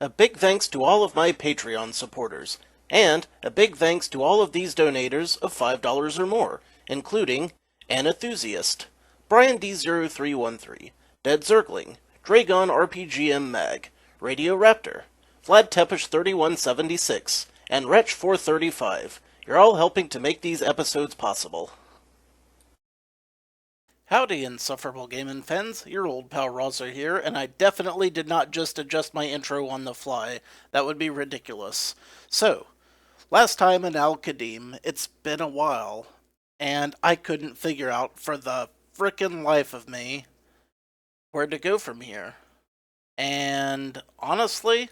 A big thanks to all of my Patreon supporters, and a big thanks to all of these donators of $5 or more, including An Enthusiast, Brian D0313, Dead Zergling, Dragon RPGM Mag, Radio Raptor, Vlad Tepish 3176, and Wretch 435. You're all helping to make these episodes possible. Howdy, Insufferable Gaming fans, your old pal Rosa here, and I definitely did not just adjust my intro on the fly. That would be ridiculous. So, last time in Al-Qadim, it's been a while, and I couldn't figure out for the frickin' life of me where to go from here. And honestly,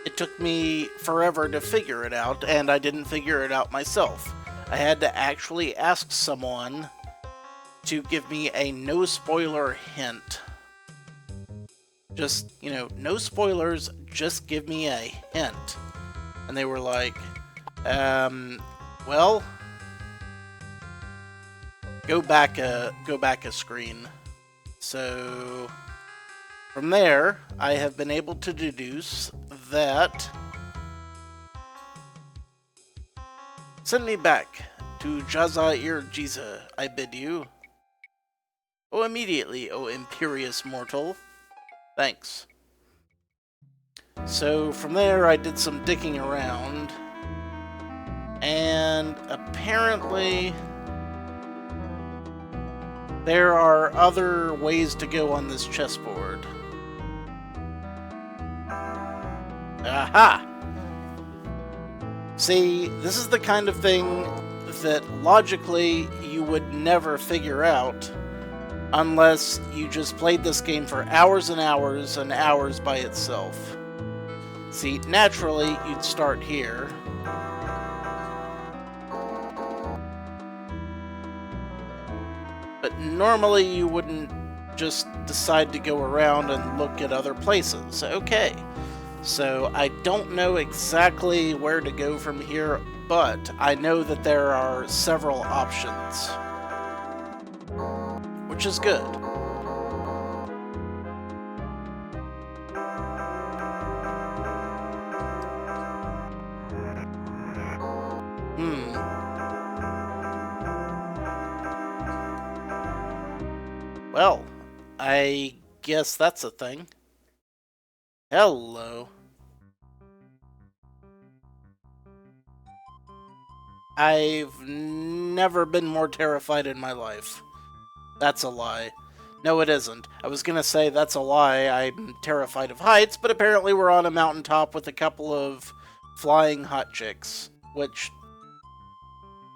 it took me forever to figure it out, and I didn't figure it out myself. I had to actually ask someone to give me a no-spoiler hint. Just, no spoilers, just give me a hint. And they were like, well, go back a screen. So, from there, I have been able to deduce that send me back to Jazair Jiza, I bid you. Oh, immediately, oh imperious mortal. Thanks. So, from there, I did some digging around, and apparently there are other ways to go on this chessboard. Aha! See, this is the kind of thing that logically you would never figure out unless you just played this game for hours and hours and hours by itself. See, naturally, you'd start here. But normally you wouldn't just decide to go around and look at other places. Okay. So, I don't know exactly where to go from here, but I know that there are several options, which is good. Well, I guess that's a thing. Hello. I've never been more terrified in my life. That's a lie. No, it isn't. I was gonna say that's a lie. I'm terrified of heights, but apparently we're on a mountaintop with a couple of flying hot chicks, which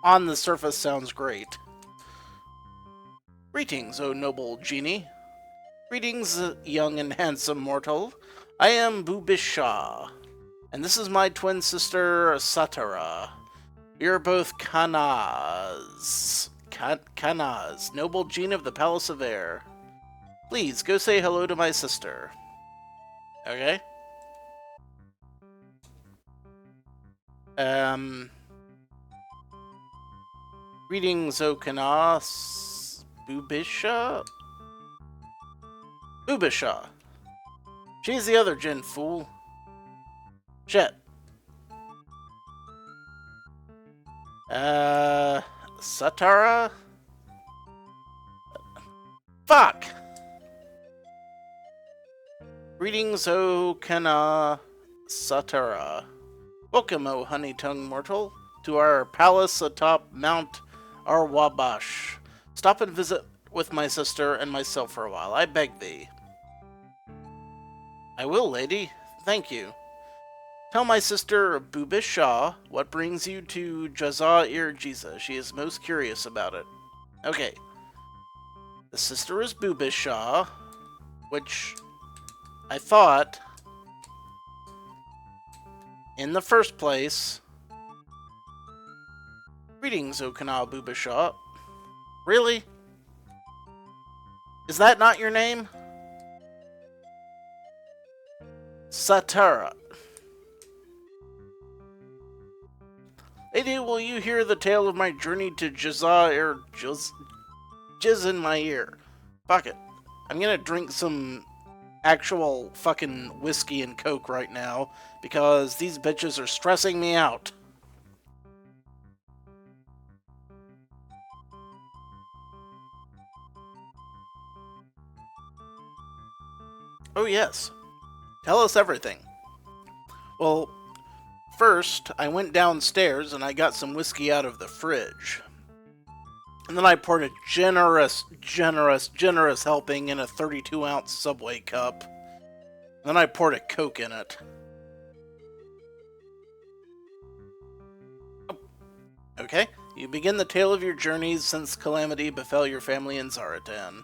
on the surface sounds great. Greetings, O noble genie. Greetings, young and handsome mortal. I am Bubisha, and this is my twin sister, Satara. We are both Kanas. Kanas, noble gene of the Palace of Air. Please, go say hello to my sister. Okay? Greetings, O Kanas. Bubisha? Bubisha. She's the other Jinn, fool. Shit. Satara? Fuck! Greetings, O Kana Satara. Welcome, O honey-tongued mortal, to our palace atop Mount Arwabash. Stop and visit with my sister and myself for a while, I beg thee. I will, lady. Thank you. Tell my sister, Bubish Shah, what brings you to Jazair Jiza. She is most curious about it. Okay. The sister is Bubish Shah, which I thought, in the first place... Greetings, Okana Bubish Shah. Really? Is that not your name? Satara. Lady, will you hear the tale of my journey to Jazair? Jizz in my ear. Fuck it. I'm gonna drink some actual fucking whiskey and coke right now, because these bitches are stressing me out. Oh yes, tell us everything. Well, first, I went downstairs and I got some whiskey out of the fridge. And then I poured a generous helping in a 32-ounce Subway cup. Then I poured a Coke in it. Okay, you begin the tale of your journeys since calamity befell your family in Zaratan.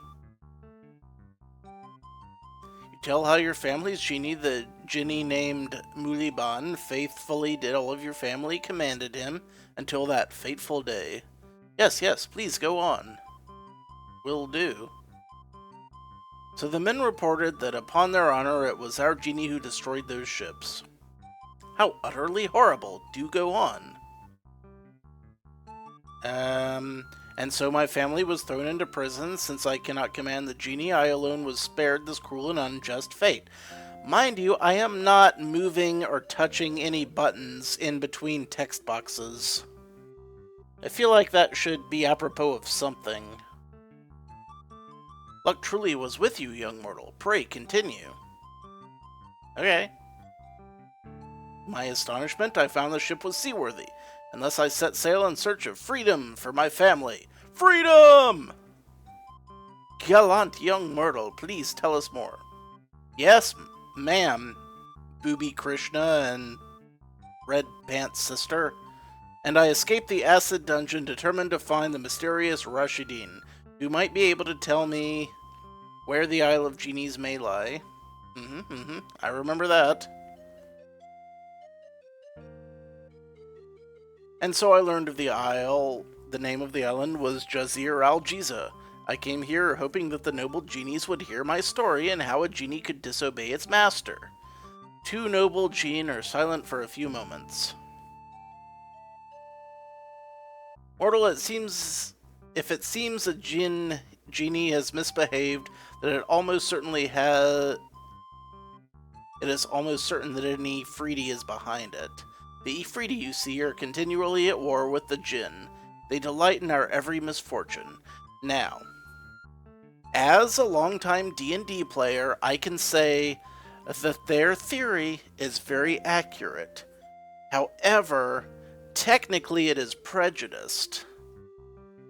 You tell how your family's genie, the genie named Muliban, faithfully did all of your family commanded him until that fateful day. Yes, please go on. Will do. So the men reported that upon their honor it was our genie who destroyed those ships. How utterly horrible. Do go on. And so my family was thrown into prison. Since I cannot command the genie, I alone was spared this cruel and unjust fate. Mind you, I am not moving or touching any buttons in between text boxes. I feel like that should be apropos of something. Luck truly was with you, young mortal. Pray continue. Okay. My astonishment, I found the ship was seaworthy, and thus I set sail in search of freedom for my family. Freedom! Gallant young mortal, please tell us more. Yes, ma'am, Booby Krishna and Red Pants Sister. And I escaped the acid dungeon determined to find the mysterious Rashidin, who might be able to tell me where the Isle of Genies may lie. I remember that. And so I learned of the isle. The name of the island was Jazir al-Jiza. I came here hoping that the noble genies would hear my story and how a genie could disobey its master. Two noble genii are silent for a few moments. Mortal, if it seems a genie has misbehaved, that it is almost certain that an Ifriti is behind it. The Ifriti, you see, are continually at war with the Jinn. They delight in our every misfortune. Now, as a longtime D&D player, I can say that their theory is very accurate. However, technically it is prejudiced.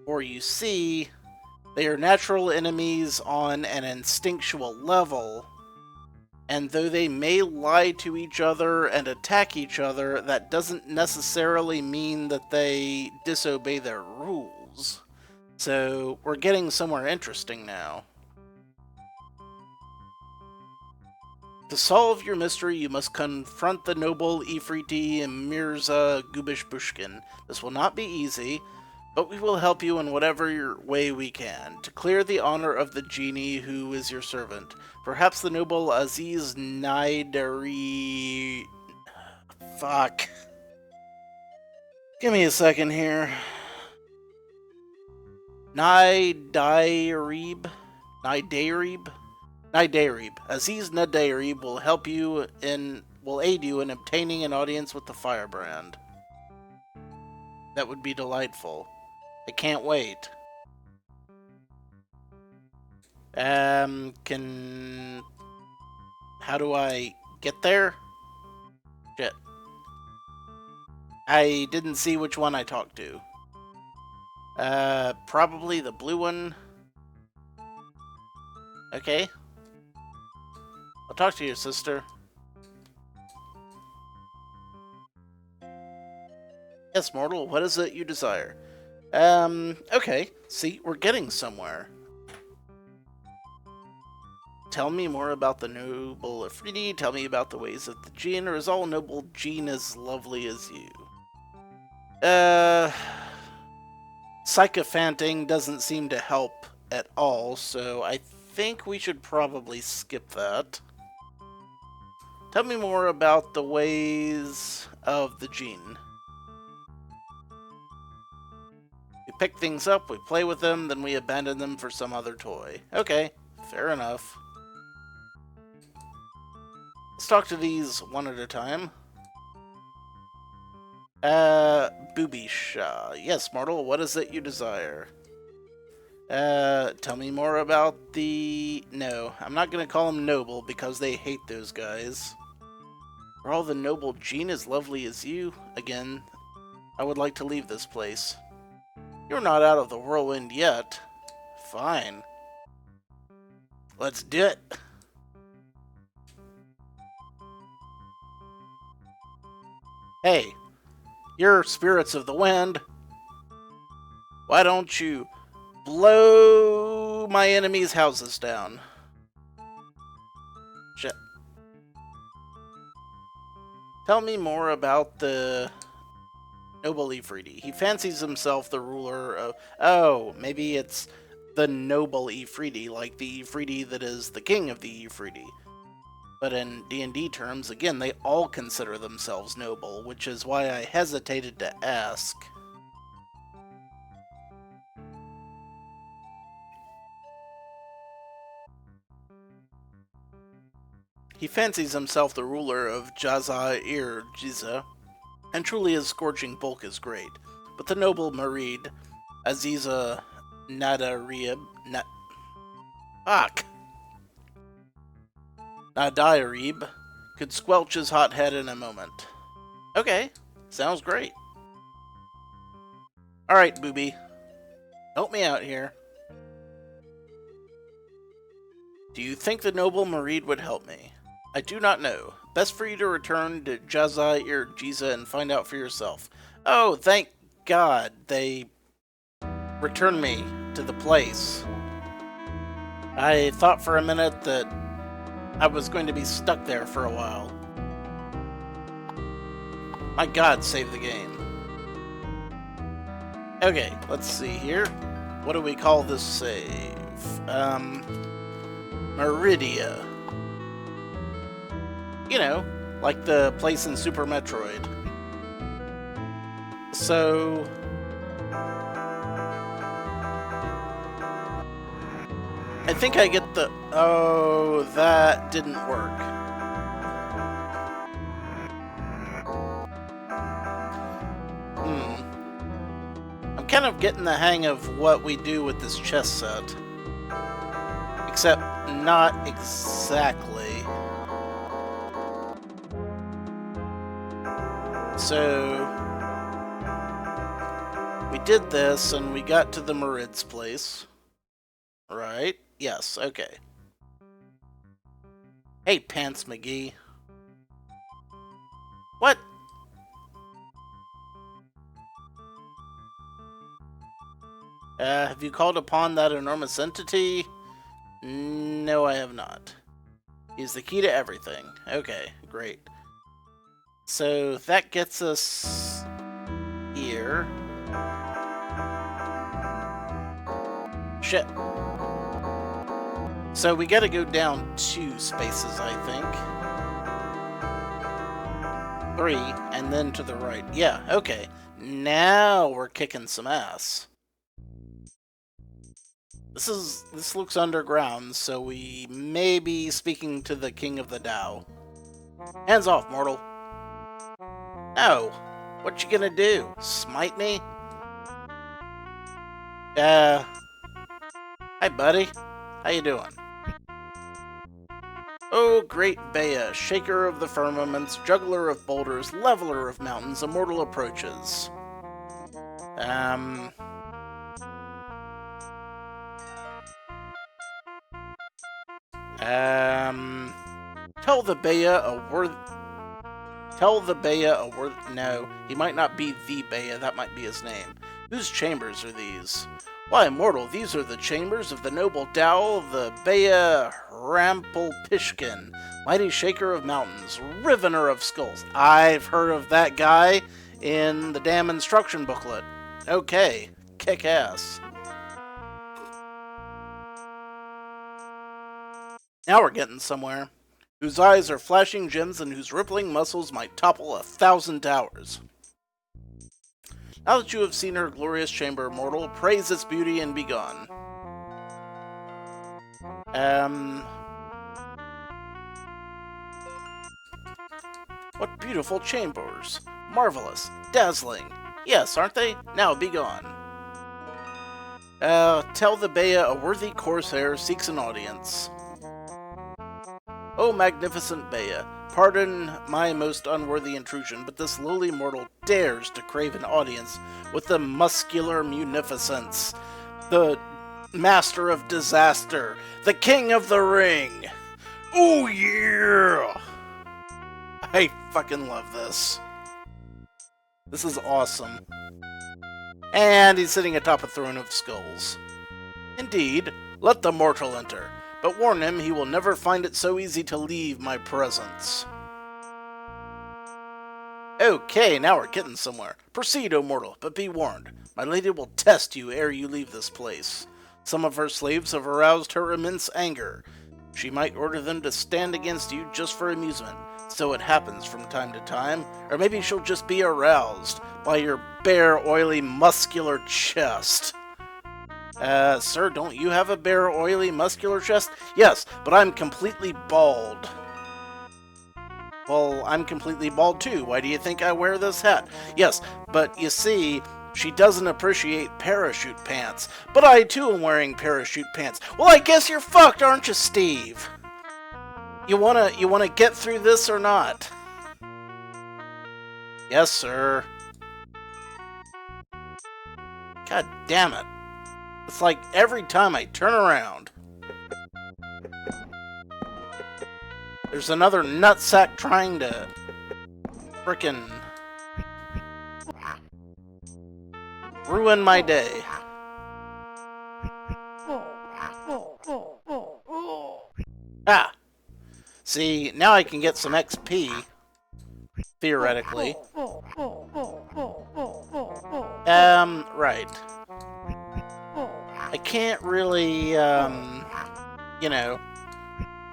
For you see, they are natural enemies on an instinctual level, and though they may lie to each other and attack each other, that doesn't necessarily mean that they disobey their rules. So, we're getting somewhere interesting now. To solve your mystery, you must confront the noble Ifriti and Mirza Gubish-Bushkin. This will not be easy, but we will help you in whatever way we can, to clear the honor of the genie who is your servant. Perhaps the noble Aziz Naidari... Fuck. Give me a second here. Naidarib? Aziz Nadarib will aid you in obtaining an audience with the Firebrand. That would be delightful. I can't wait. How do I get there? Shit. I didn't see which one I talked to. Probably the blue one. Okay. I'll talk to your sister. Yes, mortal, what is it you desire? Okay. See, we're getting somewhere. Tell me more about the noble Afridi, tell me about the ways of the Jinn, or is all noble Jinn as lovely as you? Sycophanting doesn't seem to help at all, so I think we should probably skip that. Tell me more about the ways of the Jinn. We pick things up, we play with them, then we abandon them for some other toy. Okay, fair enough. Let's talk to these one at a time. Boobish. Yes, mortal, what is it you desire? Tell me more about the... No, I'm not gonna call them noble because they hate those guys. Are all the noble gene as lovely as you? Again, I would like to leave this place. You're not out of the whirlwind yet. Fine. Let's do it. Hey, you're spirits of the wind. Why don't you blow my enemies' houses down? Shit. Tell me more about the noble Ifriti. He fancies himself the ruler of... Oh, maybe it's the noble Ifriti, like the Ifriti that is the king of the Ifriti. But in D&D terms, again, they all consider themselves noble, which is why I hesitated to ask. He fancies himself the ruler of Jaza-ir-Jiza, and truly his scorching bulk is great. But the noble Marid, Aziza Nadarib... Nadarib could squelch his hot head in a moment. Okay, sounds great. Alright, booby. Help me out here. Do you think the noble Marid would help me? I do not know. Best for you to return to Jaza-ir-Jiza and find out for yourself. Oh, thank God they returned me to the place. I thought for a minute that I was going to be stuck there for a while. My God, save the game. Okay, let's see here. What do we call this save? Meridia. You know, like the place in Super Metroid. So... I think I get the... Oh, that didn't work. I'm kind of getting the hang of what we do with this chess set. Except not exactly. So... we did this, and we got to the Marid's place. Right? Yes, okay. Hey, Pants McGee. What? Have you called upon that enormous entity? No, I have not. He's the key to everything. Okay, great. So that gets us here. Shit. So we gotta go down 2 spaces, I think. 3, and then to the right. Yeah, okay. Now we're kicking some ass. This looks underground, so we may be speaking to the King of the Tao. Hands off, mortal. Oh, what you gonna do? Smite me? Hi, buddy. How you doing? Oh, great Bea, shaker of the firmaments, juggler of boulders, leveler of mountains, immortal approaches. Tell the Bea a worth... No, he might not be the Bea, that might be his name. Whose chambers are these? Why, mortal, these are the chambers of the noble Tao, the Bea Rampelpishkin, mighty shaker of mountains, rivener of skulls. I've heard of that guy in the damn instruction booklet. Okay, kick ass. Now we're getting somewhere. Whose eyes are flashing gems and whose rippling muscles might topple 1,000 towers. Now that you have seen her glorious chamber, mortal, praise its beauty and be gone. What beautiful chambers! Marvelous! Dazzling! Yes, aren't they? Now be gone. Tell the Bea a worthy corsair seeks an audience. O magnificent Bea, pardon my most unworthy intrusion, but this lowly mortal dares to crave an audience with the muscular munificence, the master of disaster, the king of the ring. Ooh yeah! I fucking love this. This is awesome. And he's sitting atop a throne of skulls. Indeed, let the mortal enter, but warn him he will never find it so easy to leave my presence. Okay, now we're getting somewhere. Proceed, O mortal, but be warned. My lady will test you ere you leave this place. Some of her slaves have aroused her immense anger. She might order them to stand against you just for amusement. So it happens from time to time, or maybe she'll just be aroused by your bare, oily, muscular chest. Sir, don't you have a bare, oily, muscular chest? Yes, but I'm completely bald. Well, I'm completely bald too. Why do you think I wear this hat? Yes, but you see, she doesn't appreciate parachute pants. But I too am wearing parachute pants. Well, I guess you're fucked, aren't you, Steve? You wanna get through this or not? Yes, sir. God damn it. It's like every time I turn around, there's another nutsack trying to frickin' ruin my day. Ah! See, now I can get some XP, theoretically. Right. I can't really, you know,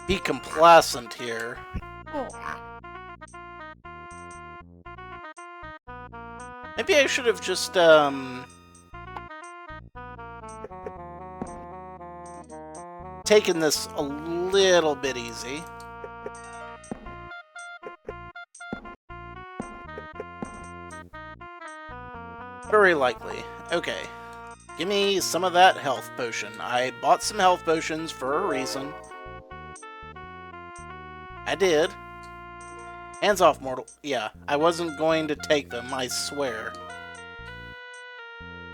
be complacent here. Maybe I should have just, taken this a little bit easy. Very likely. Okay. Give me some of that health potion. I bought some health potions for a reason. I did. Hands off, mortal. Yeah, I wasn't going to take them, I swear.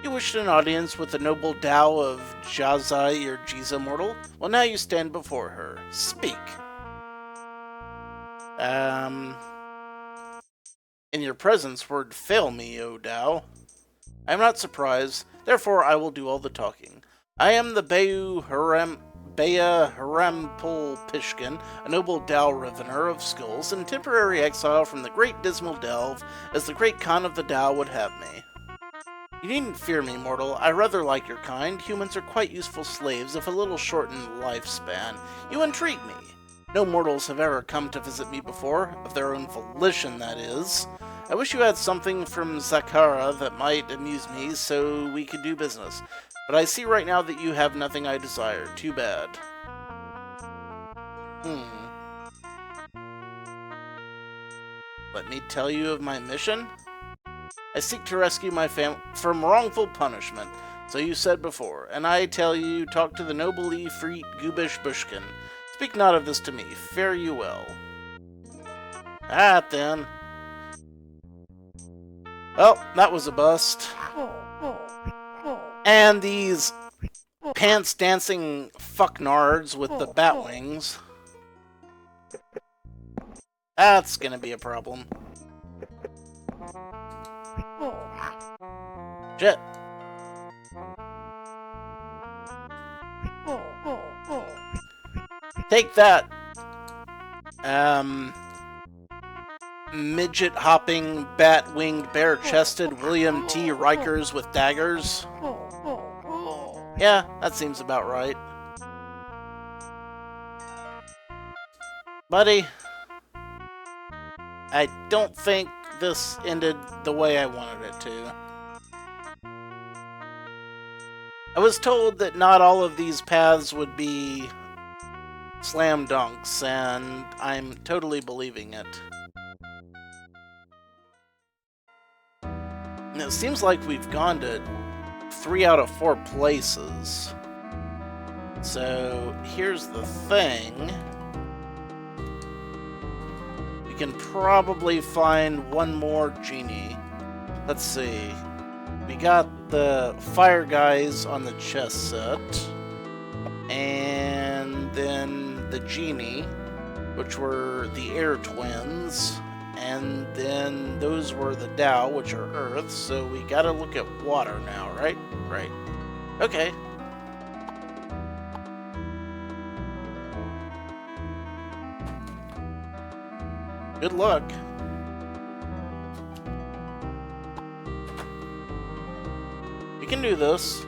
You wished an audience with the noble Tao of Jazai or Jiza, mortal? Well, now you stand before her. Speak. In your presence, word fail me, O Tao. I am not surprised, therefore I will do all the talking. I am the Bea Harampol Pishkin, a noble Tao Rivener of skulls, in temporary exile from the Great Dismal Delve, as the Great Khan of the Tao would have me. You needn't fear me, mortal. I rather like your kind. Humans are quite useful slaves of a little shortened lifespan. You intrigue me. No mortals have ever come to visit me before, of their own volition, that is. I wish you had something from Zakara that might amuse me, so we could do business. But I see right now that you have nothing I desire. Too bad. Let me tell you of my mission. I seek to rescue my family from wrongful punishment, so you said before, and I tell you, talk to the noble Ifrit Gubish Bushkin. Speak not of this to me. Fare you well. Then. Well, that was a bust. And these pants-dancing fucknards with the bat wings. That's gonna be a problem. Shit. Take that. Midget-hopping, bat-winged, bare-chested William T. Rikers with daggers. Yeah, that seems about right. Buddy, I don't think this ended the way I wanted it to. I was told that not all of these paths would be slam dunks, and I'm totally believing it. And it seems like we've gone to 3 out of 4 places. So, here's the thing. We can probably find one more genie. Let's see. We got the fire guys on the chess set. And then the genie, which were the air twins. And then those were the Tao, which are earth. So we gotta look at water now, right? Right. Okay. Good luck. We can do this.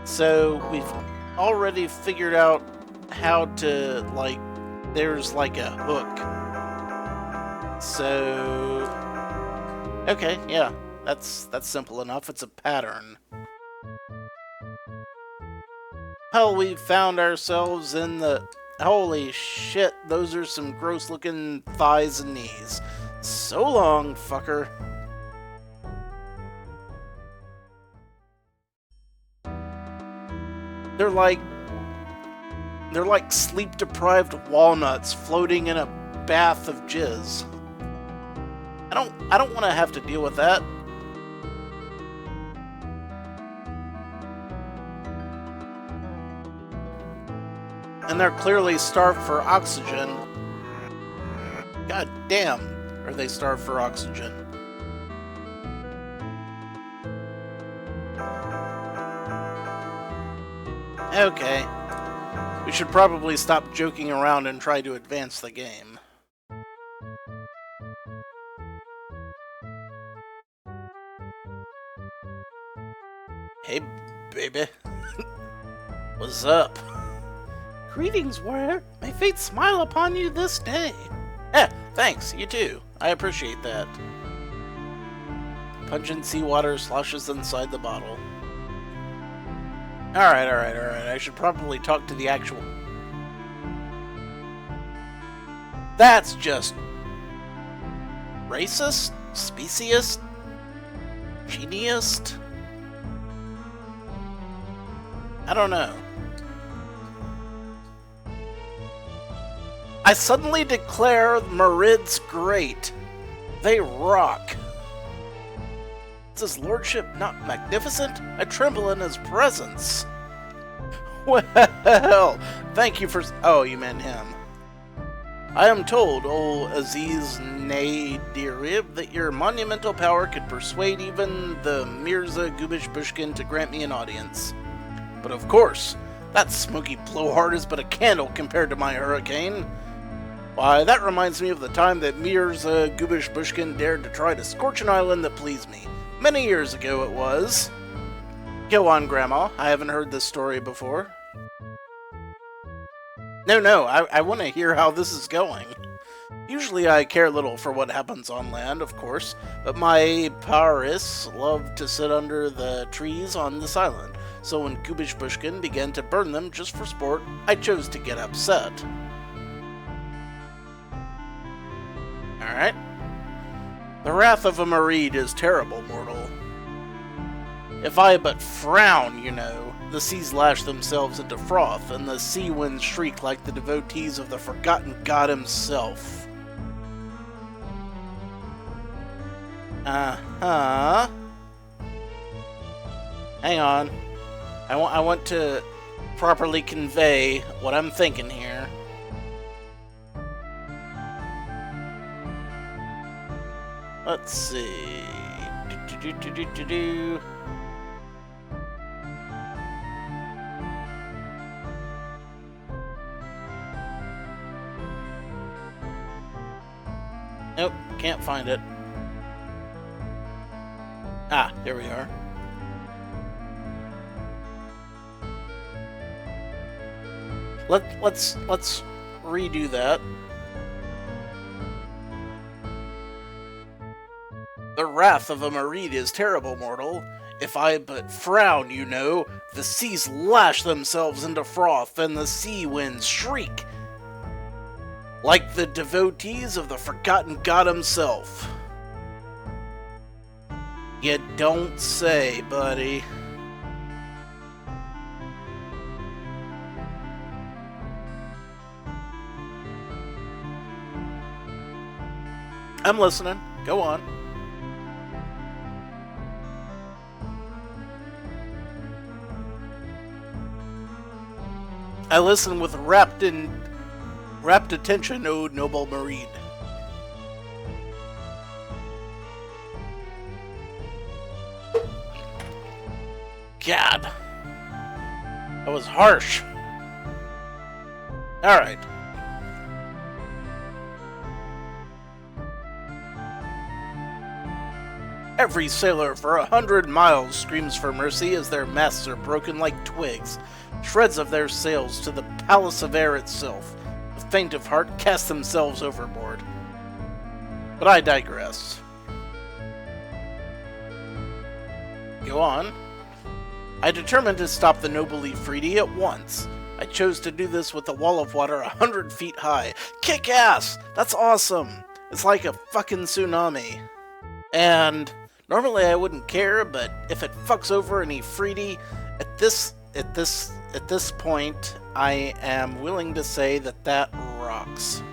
So we've already figured out how to, like, there's like a hook. So, okay, yeah, that's simple enough. It's a pattern. Hell, we found ourselves in the... Holy shit, those are some gross-looking thighs and knees. So long, fucker. They're like sleep-deprived walnuts floating in a bath of jizz. I don't want to have to deal with that. And they're clearly starved for oxygen. God damn, are they starved for oxygen? Okay. We should probably stop joking around and try to advance the game. Hey, baby. What's up? Greetings, warrior. May fate smile upon you this day. Eh, thanks. You too. I appreciate that. Pungent seawater sloshes inside the bottle. Alright. I should probably talk to the actual... That's just... racist? Speciest? Geniest? I don't know. I suddenly declare Marids great. They rock. Is his lordship not magnificent? I tremble in his presence. Well, thank you for... Oh, you meant him. I am told, O Aziz Nadirib, that your monumental power could persuade even the Mirza Gubish Bushkin to grant me an audience. But of course, that smoky blowhard is but a candle compared to my hurricane. Why, that reminds me of the time that Mirza Gubish Bushkin dared to try to scorch an island that pleased me. Many years ago it was. Go on, Grandma. I haven't heard this story before. No, I want to hear how this is going. Usually I care little for what happens on land, of course, but my Paris loved to sit under the trees on this island, so when Gubish Bushkin began to burn them just for sport, I chose to get upset. Alright. The wrath of a Marid is terrible, mortal. If I but frown, you know, the seas lash themselves into froth, and the sea winds shriek like the devotees of the forgotten god himself. Uh-huh. Hang on. I want to properly convey what I'm thinking here. Let's see. Nope, can't find it. Ah, there we are. Let's redo that. The wrath of a Marid is terrible, mortal. If I but frown, you know, the seas lash themselves into froth, and the sea winds shriek like the devotees of the forgotten god himself. You don't say, buddy. I'm listening. Go on. I listen with rapt attention, O noble Marine. God. That was harsh. Alright. Every sailor for 100 miles screams for mercy as their masts are broken like twigs. Shreds of their sails to the palace of air itself. The faint of heart cast themselves overboard. But I digress. Go on. I determined to stop the noble Ifriti at once. I chose to do this with a wall of water 100 feet high. Kick ass! That's awesome! It's like a fucking tsunami. And normally I wouldn't care, but if it fucks over an Ifriti, at this point, I am willing to say that rocks.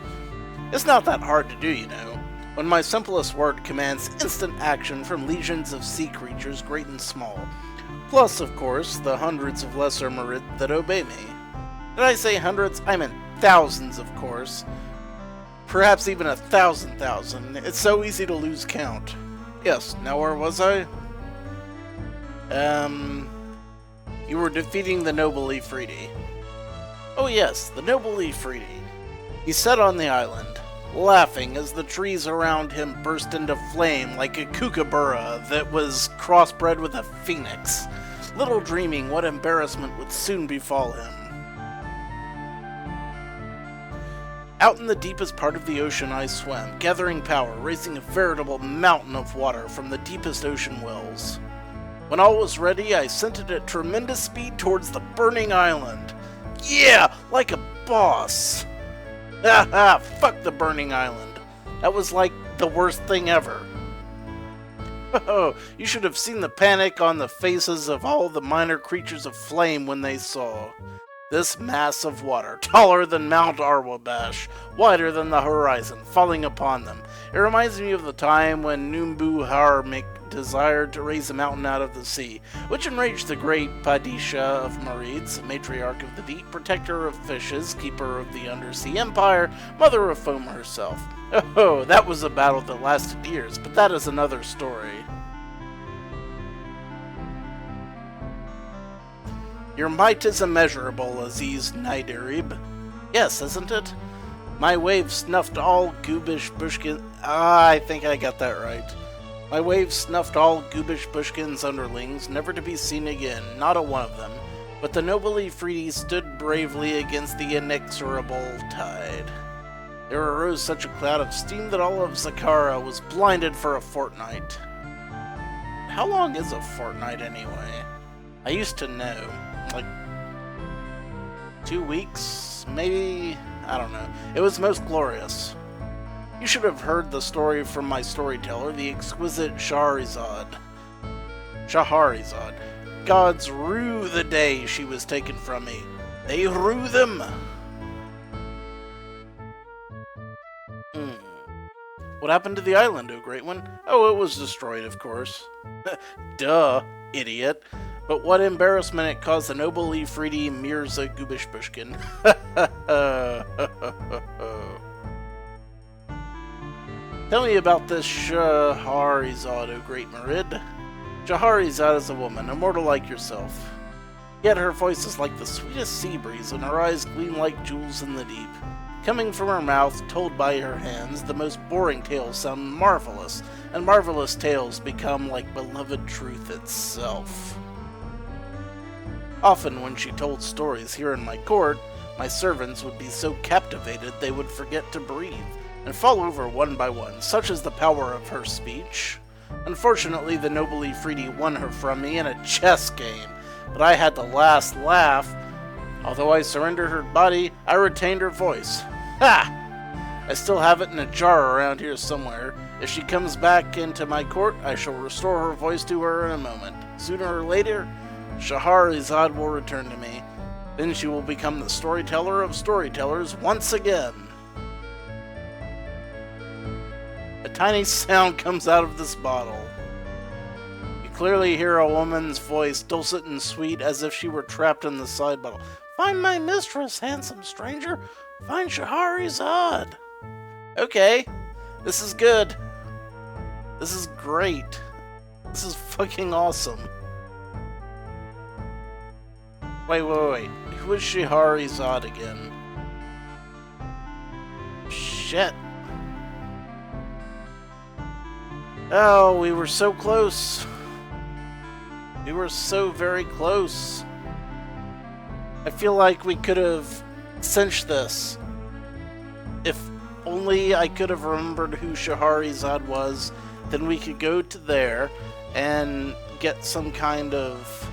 It's not that hard to do, you know, when my simplest word commands instant action from legions of sea creatures great and small. Plus, of course, the hundreds of lesser Merit that obey me. Did I say hundreds? I meant thousands, of course. Perhaps even 1,000,000. It's so easy to lose count. Yes, now where was I? You were defeating the noble Ifriti. Oh yes, the noble Ifriti. He sat on the island, laughing as the trees around him burst into flame like a kookaburra that was crossbred with a phoenix, little dreaming what embarrassment would soon befall him. Out in the deepest part of the ocean I swam, gathering power, raising a veritable mountain of water from the deepest ocean wells. When all was ready, I sent it at tremendous speed towards the burning island. Yeah, like a boss. Haha, fuck the burning island. That was like the worst thing ever. Oh, you should have seen the panic on the faces of all the minor creatures of flame when they saw this mass of water, taller than Mount Arwabash, wider than the horizon, falling upon them. It reminds me of the time when Numbu-Harmik desired to raise a mountain out of the sea, which enraged the great Padisha of Marids, matriarch of the deep, protector of fishes, keeper of the undersea empire, mother of foam herself. Oh, that was a battle that lasted years, but that is another story. Your might is immeasurable, Aziz Naidarib. Yes, isn't it? My wave snuffed all Goobish Bushkin... I think I got that right. My wave snuffed all Goobish Bushkin's underlings, never to be seen again, not a one of them. But the noble Ifriti stood bravely against the inexorable tide. There arose such a cloud of steam that all of Zakara was blinded for a fortnight. How long is a fortnight anyway? I used to know. Like 2 weeks, maybe? I don't know. It was most glorious. You should have heard the story from my storyteller, the exquisite Shahrazad. Gods rue the day she was taken from me. They rue them! What happened to the island, O Great One? Oh, it was destroyed, of course. Duh, idiot. But what embarrassment it caused the noble Ifriti Mirza Goobish Bushkin. Tell me about this Shahrazad, O great Merid. Shahrazad is a woman, immortal like yourself. Yet her voice is like the sweetest sea breeze, and her eyes gleam like jewels in the deep. Coming from her mouth, told by her hands, the most boring tales sound marvelous, and marvelous tales become like beloved truth itself. Often when she told stories here in my court, my servants would be so captivated they would forget to breathe, and fall over one by one, such is the power of her speech. Unfortunately, the noble Ifriti won her from me in a chess game, but I had the last laugh. Although I surrendered her body, I retained her voice. Ha! I still have it in a jar around here somewhere. If she comes back into my court, I shall restore her voice to her in a moment. Sooner or later, Shahrazad will return to me. Then she will become the storyteller of storytellers once again. A tiny sound comes out of this bottle. You clearly hear a woman's voice, dulcet and sweet, as if she were trapped in the side bottle. Find my mistress, handsome stranger. Find Shahrazad. Okay, this is good. This is great. This is fucking awesome. Wait. Who is Shahrazad again? Shit. Oh, we were so close. We were so very close. I feel like we could have cinched this. If only I could have remembered who Shahrazad was, then we could go to there and get some kind of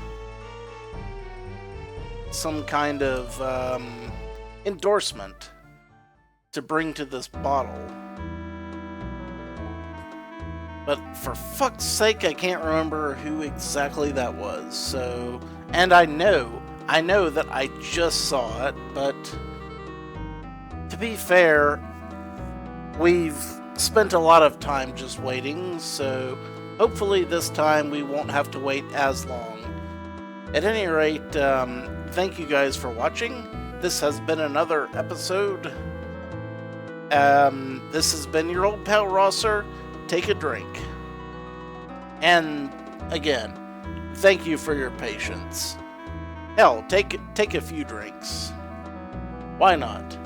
endorsement to bring to this bottle. But for fuck's sake, I can't remember who exactly that was. So, and I know that I just saw it, but to be fair, we've spent a lot of time just waiting, so hopefully this time we won't have to wait as long. At any rate, thank you guys for watching. This has been another episode. This has been your old pal Rosser. Take a drink. And again, thank you for your patience. Hell, take a few drinks. Why not?